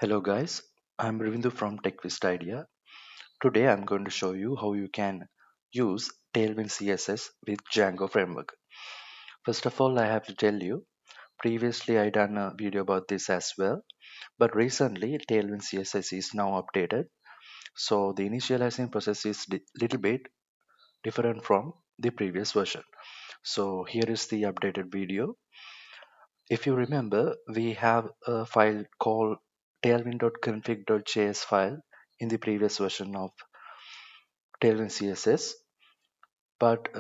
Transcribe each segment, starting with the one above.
Hello guys, I'm Ravindu from TechVist Idea. Today I'm going to show you how you can use Tailwind CSS with Django framework. First of all, I have to tell you, previously I done a video about this as well, but recently Tailwind CSS is now updated. So the initializing process is little bit different from the previous version. So here is the updated video. If you remember, we have a file called tailwind.config.js file in the previous version of Tailwind CSS, but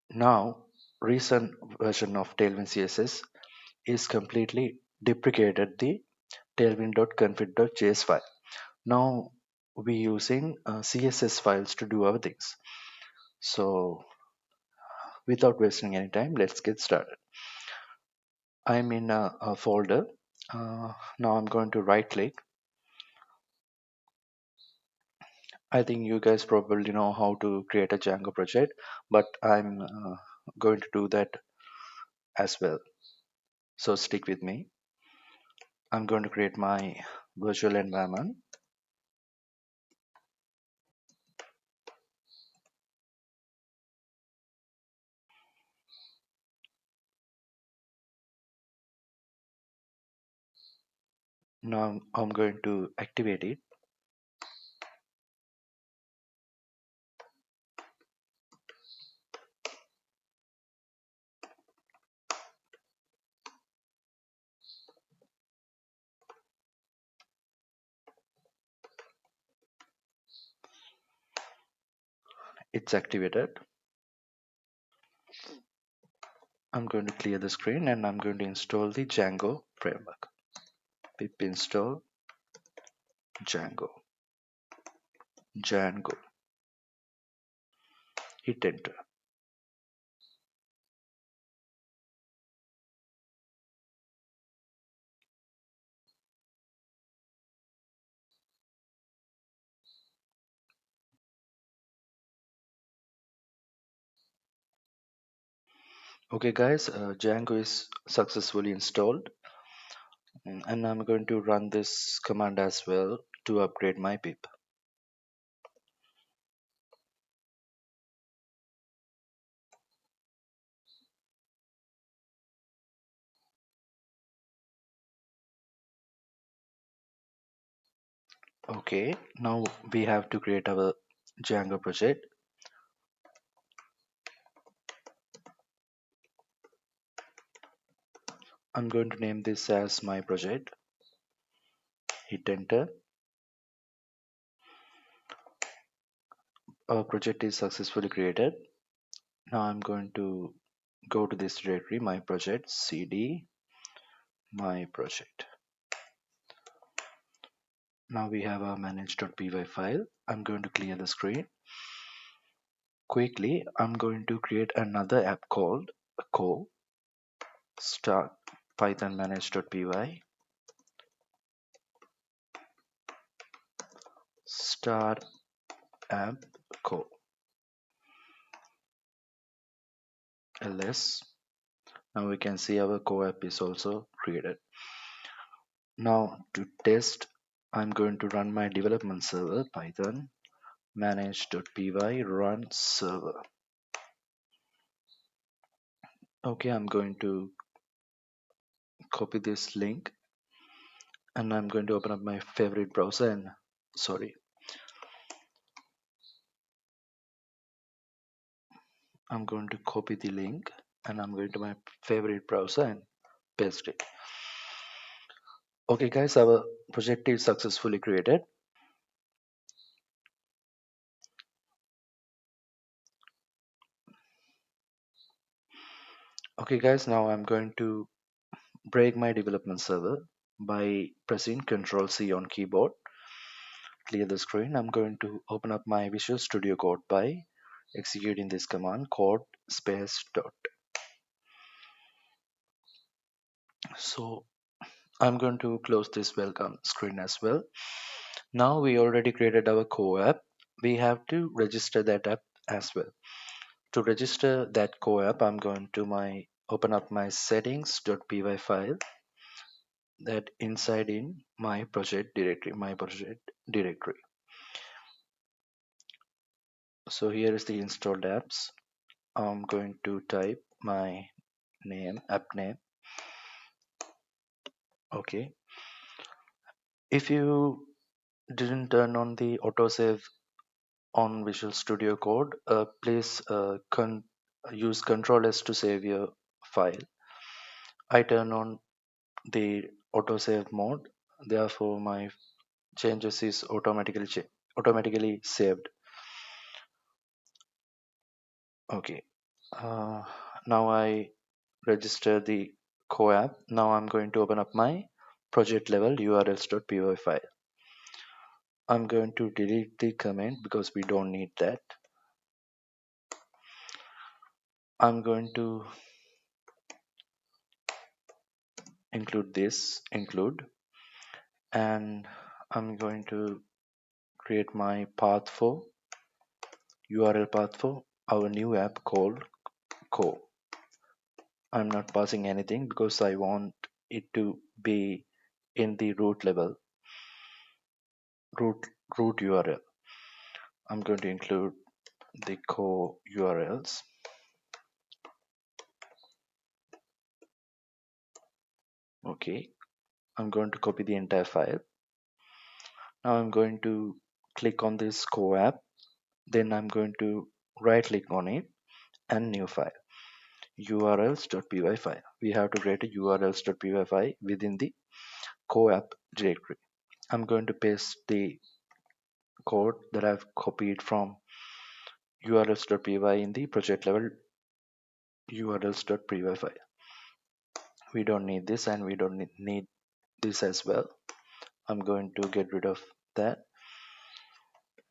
now recent version of Tailwind CSS is completely deprecated the tailwind.config.js file. Now we using CSS files to do our things. So without wasting any time, let's get started. I'm in a folder. Now I'm going to right click. I think you guys probably know how to create a Django project, but I'm going to do that as well. So stick with me. I'm going to create my virtual environment. Now I'm going to activate it. It's activated. I'm going to clear the screen and I'm going to install the Django framework. Pip install Django. Django. Hit enter. Okay guys, Django is successfully installed. And I'm going to run this command as well to upgrade my pip. Okay, now we have to create our Django project. I'm going to name this as my project. Hit enter. Our project is successfully created. Now I'm going to go to this directory, my project, cd, my project. Now we have our manage.py file. I'm going to clear the screen. Quickly, I'm going to create another app called co start python manage.py start app co ls. Now we can see our co app is also created. Now to test, I'm going to run my development server python manage.py run server. Okay, I'm going to copy this link and I'm going to open up my favorite browser and sorry, I'm going to copy the link and I'm going to my favorite browser and paste it. Okay guys, our project is successfully created. Okay guys, now I'm going to break my development server by pressing Ctrl C on keyboard. Clear the screen. I'm going to open up my Visual Studio Code by executing this command code space dot. So I'm going to close this welcome screen as well. Now we already created our co app. We have to register that app as well. To register that co app, I'm going to my open up my settings.py file that inside in my project directory. So here is the installed apps. I'm going to type my app name. Okay. If you didn't turn on the autosave on Visual Studio Code, please use Control S to save your file. I turn on the autosave mode, therefore my changes is automatically saved. Okay. Uh, Now I register the core app. Now I'm going to open up my project level urls.py file. I'm going to delete the comment because we don't need that. I'm going to include, and I'm going to create my path for URL path for our new app called core. I'm not passing anything because I want it to be in the root root URL. I'm going to include the core URLs. Okay, I'm going to copy the entire file. Now I'm going to click on this core app. Then I'm going to right click on it and new file, urls.py file. We have to create a urls.py file within the core app directory. I'm going to paste the code that I've copied from urls.py in the project level urls.py file. We don't need this and we don't need this as well. I'm going to get rid of that,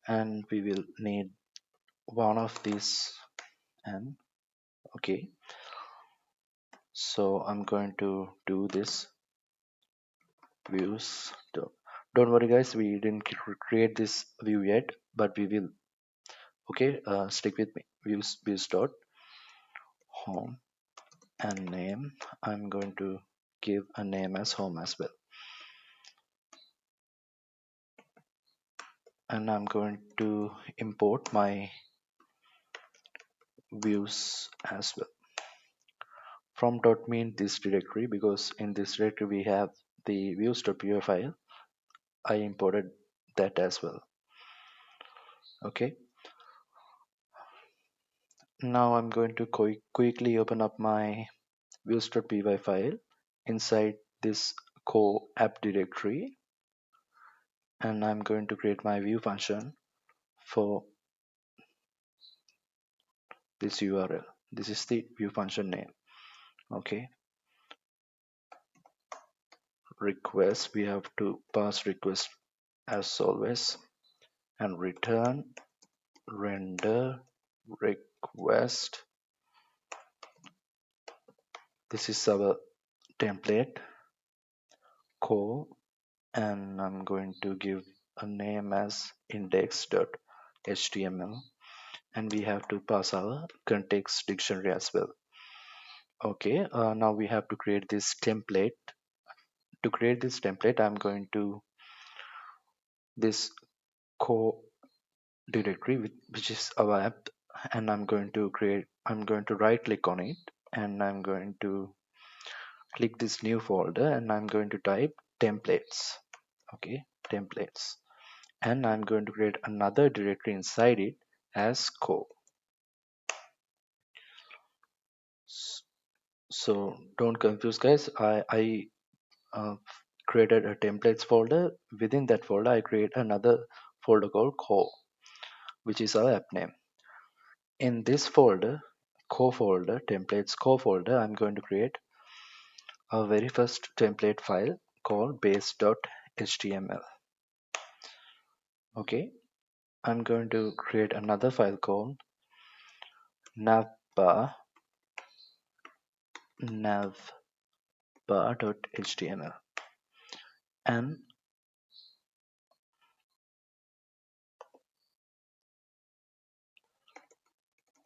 and we will need one of these. And okay, so I'm going to do this views. Don't worry guys, we didn't create this view yet, but we will. Okay, stick with me. Views dot home and name. I'm going to give a name as home as well, and I'm going to import my views as well from .me in this directory, because in this directory we have the views.py file. I imported that as well. Okay, now I'm going to quickly open up my views.py file inside this core app directory, and I'm going to create my view function for this URL. This is the view function name. Okay, request, we have to pass request as always, and return render request. This is our template core, and I'm going to give a name as index.html, and we have to pass our context dictionary as well. Okay, now we have to create this template. To create this template, I'm going to this core directory which is our app, and I'm going to right click on it, and I'm going to click this new folder, and I'm going to type templates. Okay, templates, and I'm going to create another directory inside it as core. So don't confuse guys, I created a templates folder. Within that folder I create another folder called core, which is our app name. In this folder, core folder, templates core folder, I'm going to create our very first template file called base.html. Okay, I'm going to create another file called navbar.html and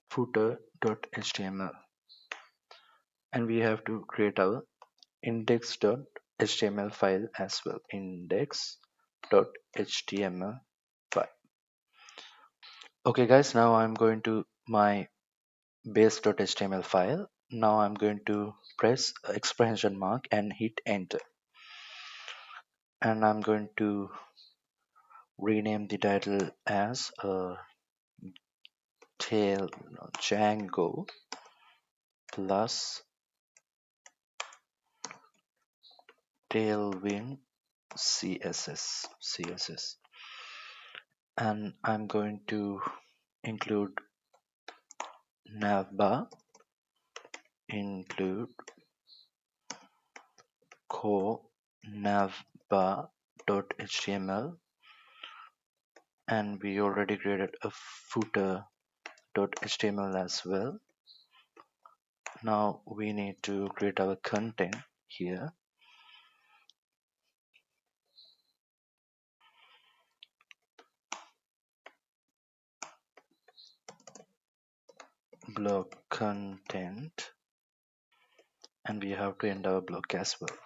footer.html, and we have to create our index.html. HTML file as well, index.html file. Okay guys, now I'm going to my base.html file. Now I'm going to press exclamation mark and hit enter, and I'm going to rename the title as Django plus tailwind CSS, and I'm going to include navbar, include core navbar.html, and we already created a footer.html as well. Now we need to create our content here. Blog content, and we have to end our block as well,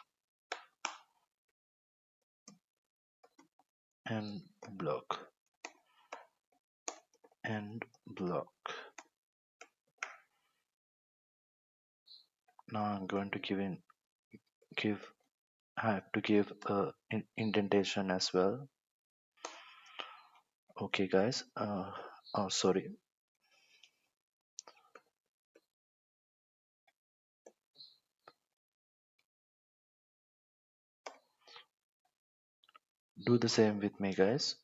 and block and block. Now I'm going to give I have to give a indentation as well. Okay guys, oh sorry, do the same with me guys.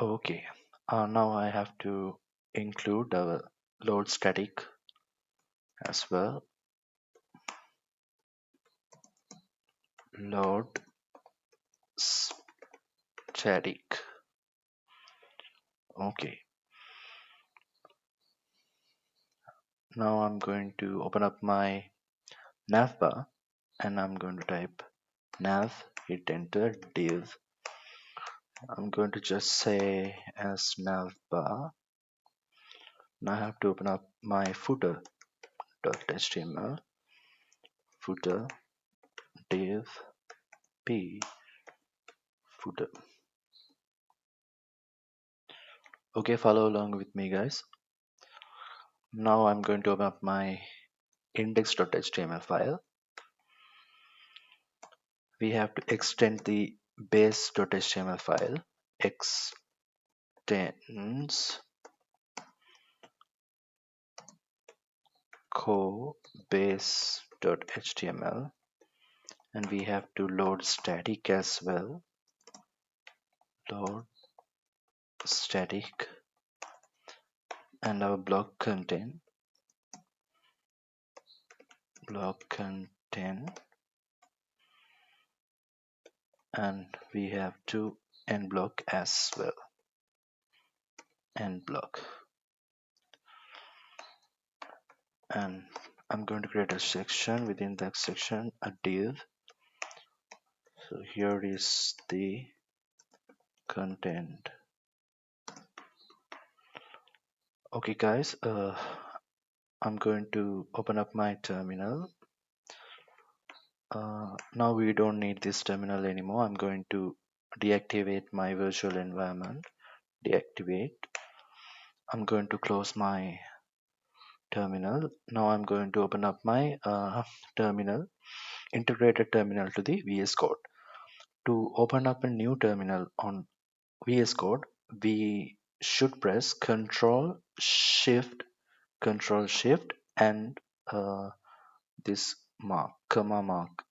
Okay, now I have to include our load static as well. Load static. Okay, now I'm going to open up my navbar, and I'm going to type nav, hit enter, div. I'm going to just say as navbar. Now I have to open up my footer.html, footer div p footer. Okay, follow along with me guys. Now I'm going to open up my index.html file. We have to extend the base.html file, extends core base.html, and we have to load static as well, load static, and our block content, and we have to end block as well, end block. And I'm going to create a section. Within that section, a div. So here is the content. Okay guys, I'm going to open up my terminal. Now we don't need this terminal anymore. I'm going to deactivate my virtual environment. Deactivate. I'm going to close my terminal. Now I'm going to open up my terminal, integrated terminal to the VS Code. To open up a new terminal on VS Code, we should press Control Shift, and this mark, comma mark,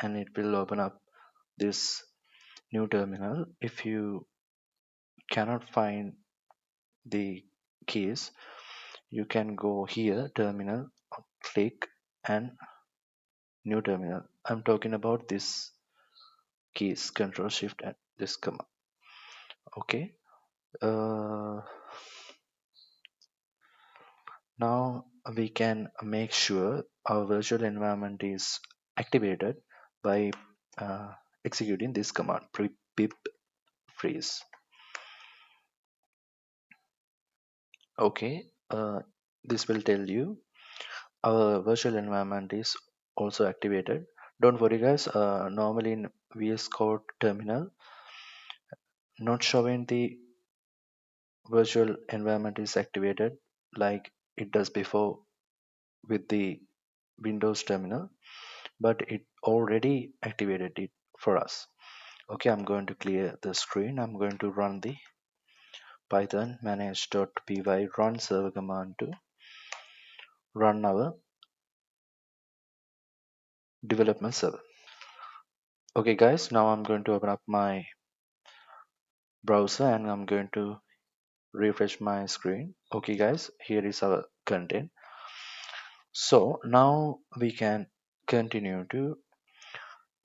and it will open up this new terminal. If you cannot find the keys, you can go here, terminal, click, and new terminal. I'm talking about this keys, Control Shift and this command. Okay. Now we can make sure our virtual environment is activated by executing this command, pip freeze. Okay, this will tell you our virtual environment is also activated. Don't worry guys, normally in VS Code terminal, not showing the virtual environment is activated like it does before with the Windows terminal, but it already activated it for us. Okay, I'm going to clear the screen. I'm going to run the python manage.py run server command to run our development server. Okay guys, now I'm going to open up my browser and I'm going to refresh my screen. Okay guys, here is our content. So now we can continue to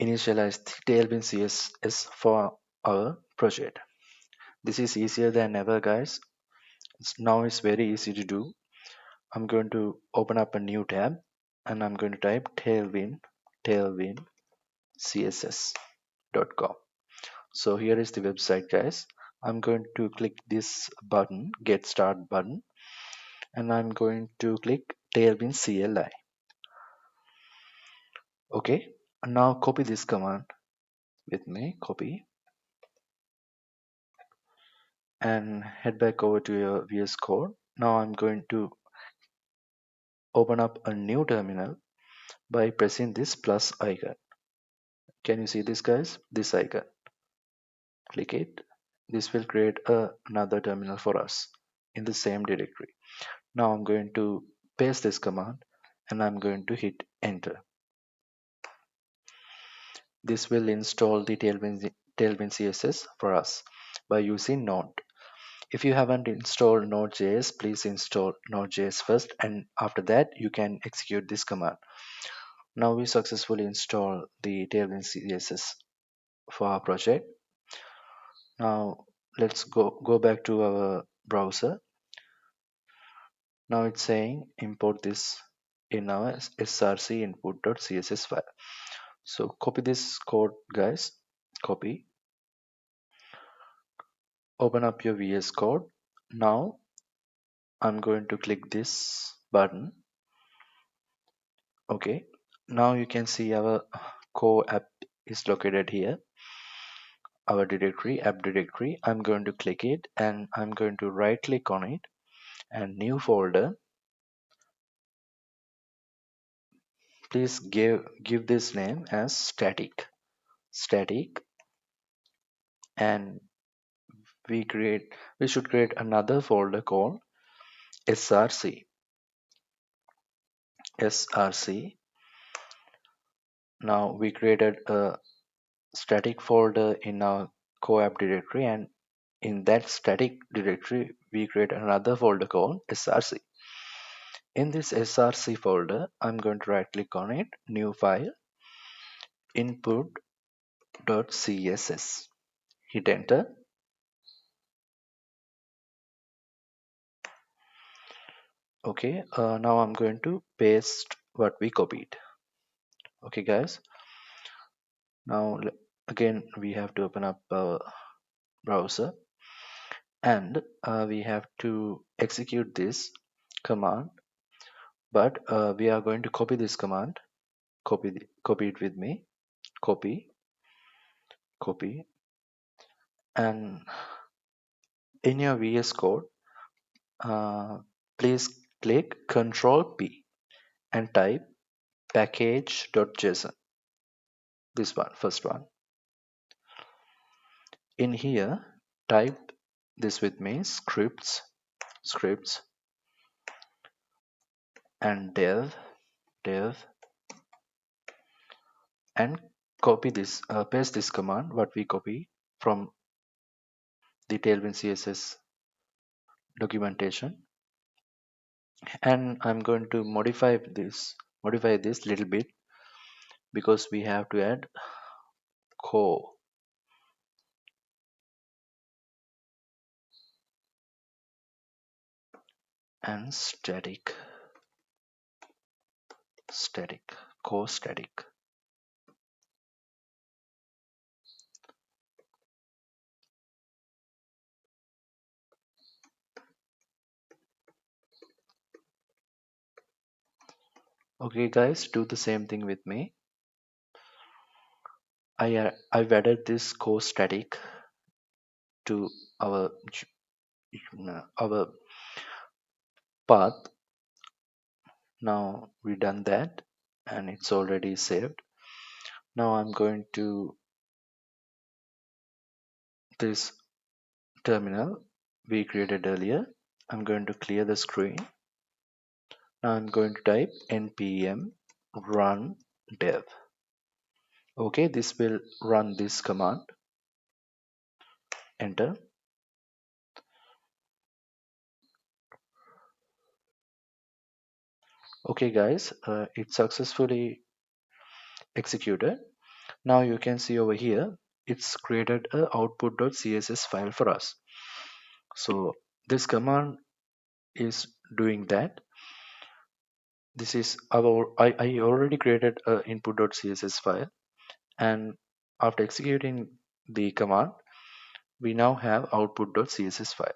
initialize the tailwind css for our project. This is easier than ever guys. Now it's very easy to do. I'm going to open up a new tab and I'm going to type tailwind css.com. So here is the website guys. I'm going to click this button, get start button, and I'm going to click tailwind CLI. Okay, now copy this command with me, copy, and head back over to your VS Code. Now I'm going to open up a new terminal by pressing this plus icon. Can you see this guys? This icon. Click it. This will create another terminal for us in the same directory. Now I'm going to paste this command and I'm going to hit enter. This will install the Tailwind CSS for us by using Node. If you haven't installed Node.js, please install Node.js first and after that you can execute this command. Now we successfully install the Tailwind CSS for our project. Now let's go back to our browser. Now it's saying import this in our src input.css file. So copy this code guys, copy, open up your VS Code. Now I'm going to click this button. Okay, now you can see our core app is located here, our directory, app directory. I'm going to click it and I'm going to right click on it and new folder. Please give this name as static, and we should create another folder called src. Now we created a static folder in our core app directory, and in that static directory we create another folder called src. In this src folder I'm going to right click on it, new file, input.css, hit enter. Okay, now I'm going to paste what we copied. Okay guys, now again we have to open up our browser and we have to execute this command, but we are going to copy this command. Copy it with me, copy, copy, and in your VS Code uh, please click Control P and type package.json. This one, first one. In here type this with me, scripts and dev, and copy this, paste this command what we copy from the Tailwind CSS documentation, and I'm going to modify this little bit because we have to add core and static core static. Okay guys, do the same thing with me. I've added this core static to our our path. Now we done that and it's already saved. Now I'm going to this terminal we created earlier. I'm going to clear the screen. Now I'm going to type npm run dev. Okay, this will run this command. Enter. Okay guys, it successfully executed. Now you can see over here, it's created a output.css file for us. So this command is doing that. This is I already created a input.css file, and after executing the command, we now have output.css file.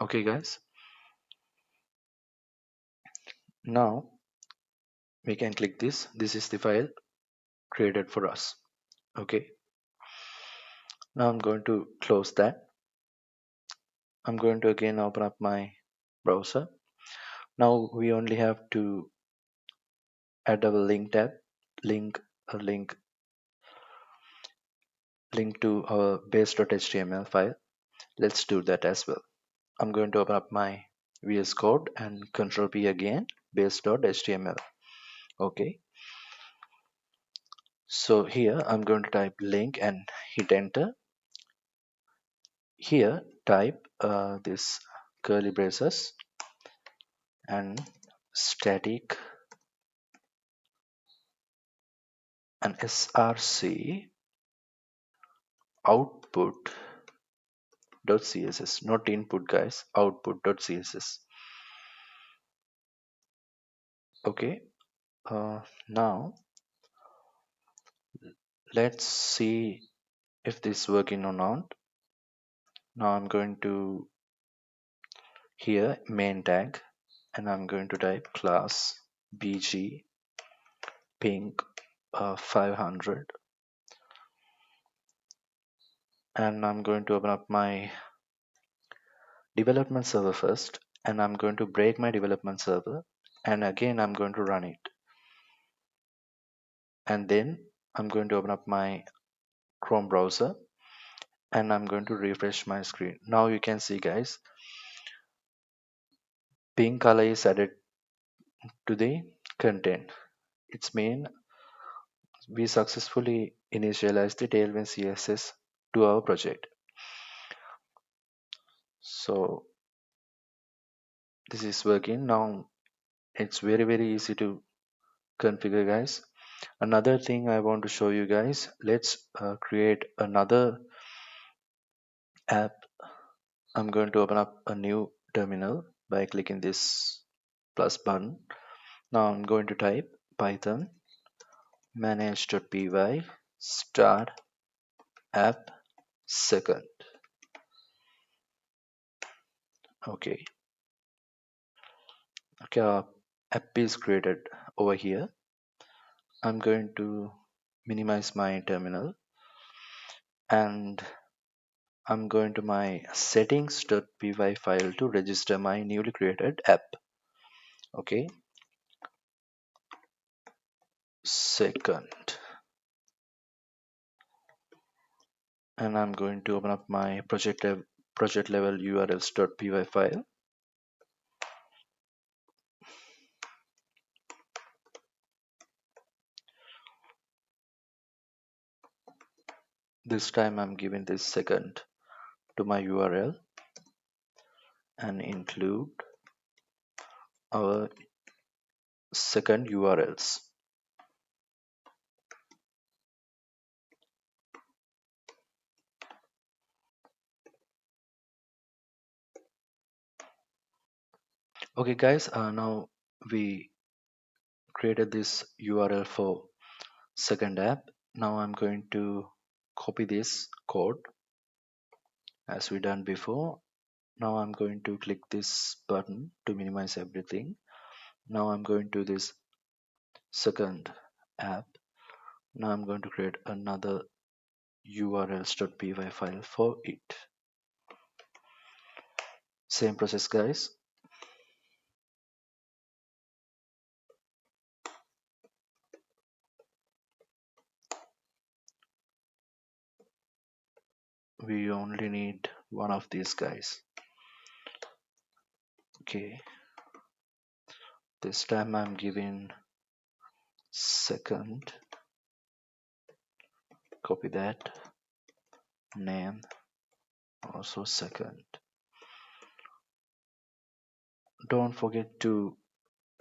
Okay guys, now we can click this. This is the file created for us. Okay, now I'm going to close that. I'm going to again open up my browser. Now we only have to add our link tab, link a link to our base.html file. Let's do that as well. I'm going to open up my VS Code and Control P again, base.html. Okay, so here I'm going to type link and hit enter. Here type this curly braces and static and src output.css, not input guys, output.css. Okay, now let's see if this working or not. Now I'm going to here main tag and I'm going to type class bg ping 500, and I'm going to open up my development server first, and I'm going to break my development server, and again I'm going to run it, and then I'm going to open up my Chrome browser and I'm going to refresh my screen. Now you can see guys, pink color is added to the content. It's mean we successfully initialized the Tailwind CSS to our project. So this is working now. It's very easy to configure guys. Another thing I want to show you guys, let's create another app. I'm going to open up a new terminal by clicking this plus button. Now I'm going to type python manage.py start app second. Okay, okay, our app is created over here. I'm going to minimize my terminal and I'm going to my settings.py file to register my newly created app. Okay, second, and I'm going to open up my project level urls.py file. This time I'm giving this second to my URL and include our second URLs. Okay guys, now we created this URL for second app. Now I'm going to copy this code as we done before. Now I'm going to click this button to minimize everything. Now I'm going to this second app. Now I'm going to create another urls.py file for it. Same process, guys. We only need one of these guys. Okay, this time I'm giving second, copy that, name also second. Don't forget to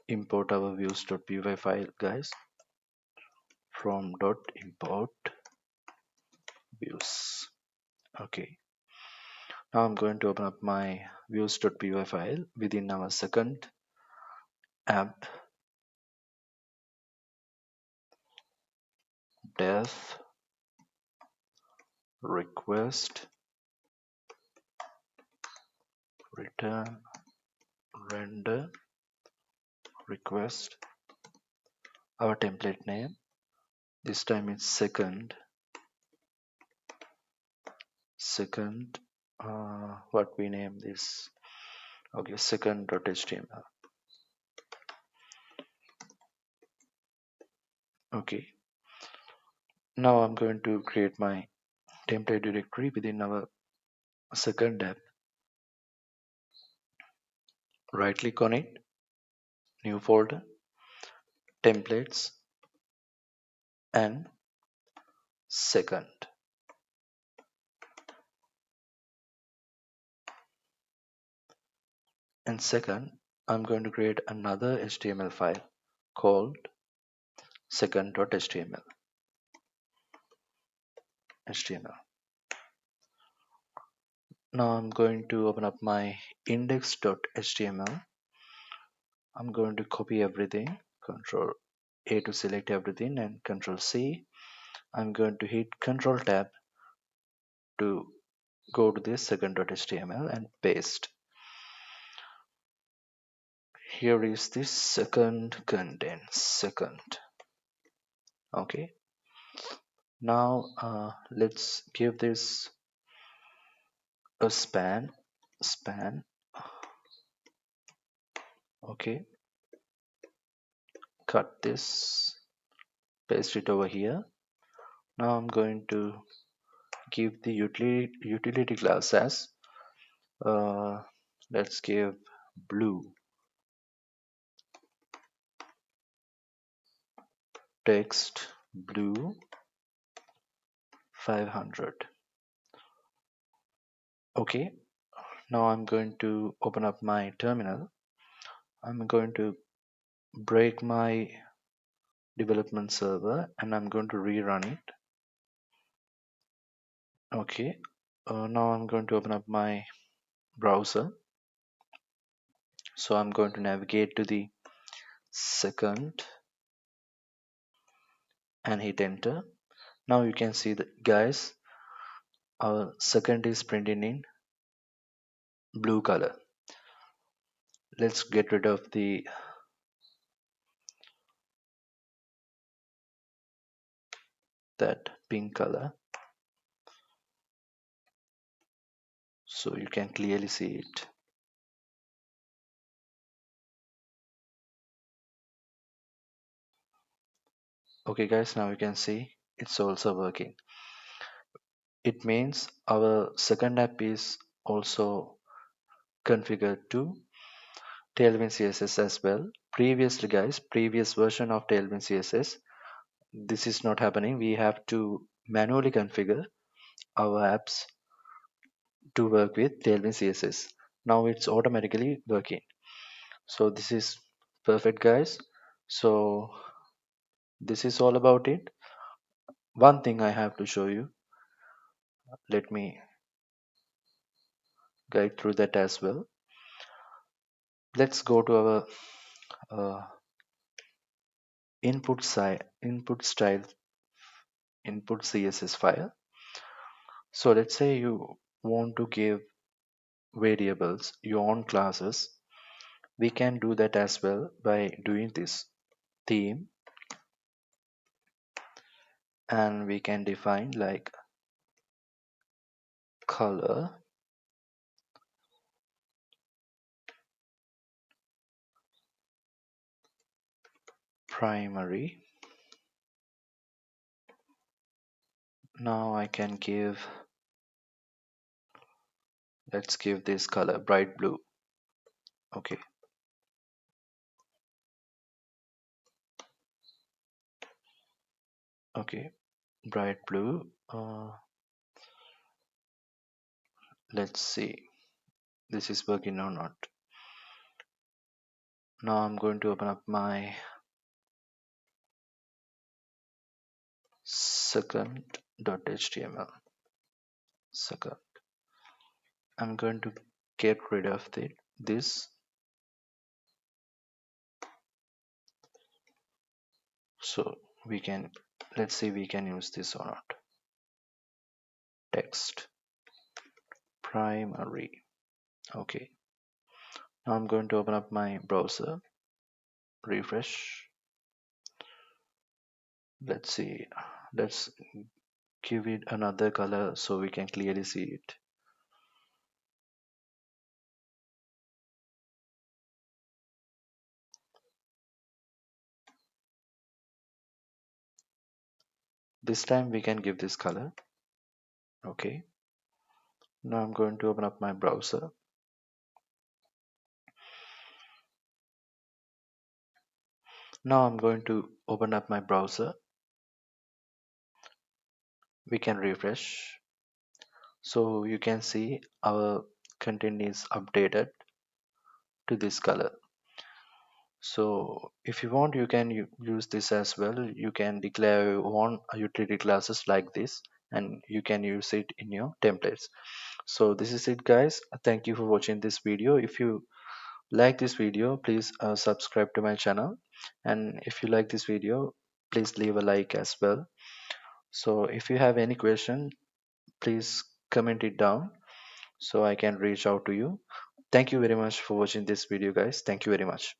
import our views.py file, guys, from .import views. Okay, now I'm going to open up my views.py file within our second app, def request return render request, our template name. This time it's second, what we name this? Okay, second.html. Okay, now I'm going to create my template directory within our second app. Right click on it, new folder, templates, and second. And second, I'm going to create another HTML file called second.html. HTML. Now I'm going to open up my index.html. I'm going to copy everything, Control A to select everything, and Control C. I'm going to hit Control Tab to go to this second.html and paste. Here is this second content, second. Okay. Now let's give this a span. Okay. Cut this, paste it over here. Now I'm going to give the utility class as let's give blue text blue 500. Okay, now I'm going to open up my terminal. I'm going to break my development server and I'm going to rerun it. Okay, now I'm going to open up my browser. So I'm going to navigate to the second and hit enter. Now you can see that, guys, our second is printing in blue color. Let's get rid of the that pink color so you can clearly see it. Okay guys, now you can see it's also working. It means our second app is also configured to Tailwind CSS as well. Previously guys, previous version of Tailwind CSS, this is not happening. We have to manually configure our apps to work with Tailwind CSS. Now it's automatically working. So this is perfect guys. So this is all about it. One thing I have to show you, let me guide through that as well. Let's go to our uh, input style input CSS file. So let's say you want to give variables your own classes. We can do that as well by doing this theme and we can define like color primary. Now I can give, let's give this color bright blue. Okay, okay, bright blue. Let's see, this is working or not. Now I'm going to open up my second.html. Second, I'm going to get rid of this, so we can, let's see we can use this or not. Text primary. Okay, now I'm going to open up my browser, refresh. Let's see, let's give it another color so we can clearly see it. This time we can give this color. Okay, now I'm going to open up my browser. Now I'm going to open up my browser. We can refresh, so you can see our content is updated to this color. So if you want, you can use this as well. You can declare one utility classes like this, and you can use it in your templates. So this is it, guys. Thank you for watching this video. If you like this video, please subscribe to my channel, and if you like this video, please leave a like as well. So if you have any question, please comment it down so I can reach out to you. Thank you very much for watching this video, guys. Thank you very much.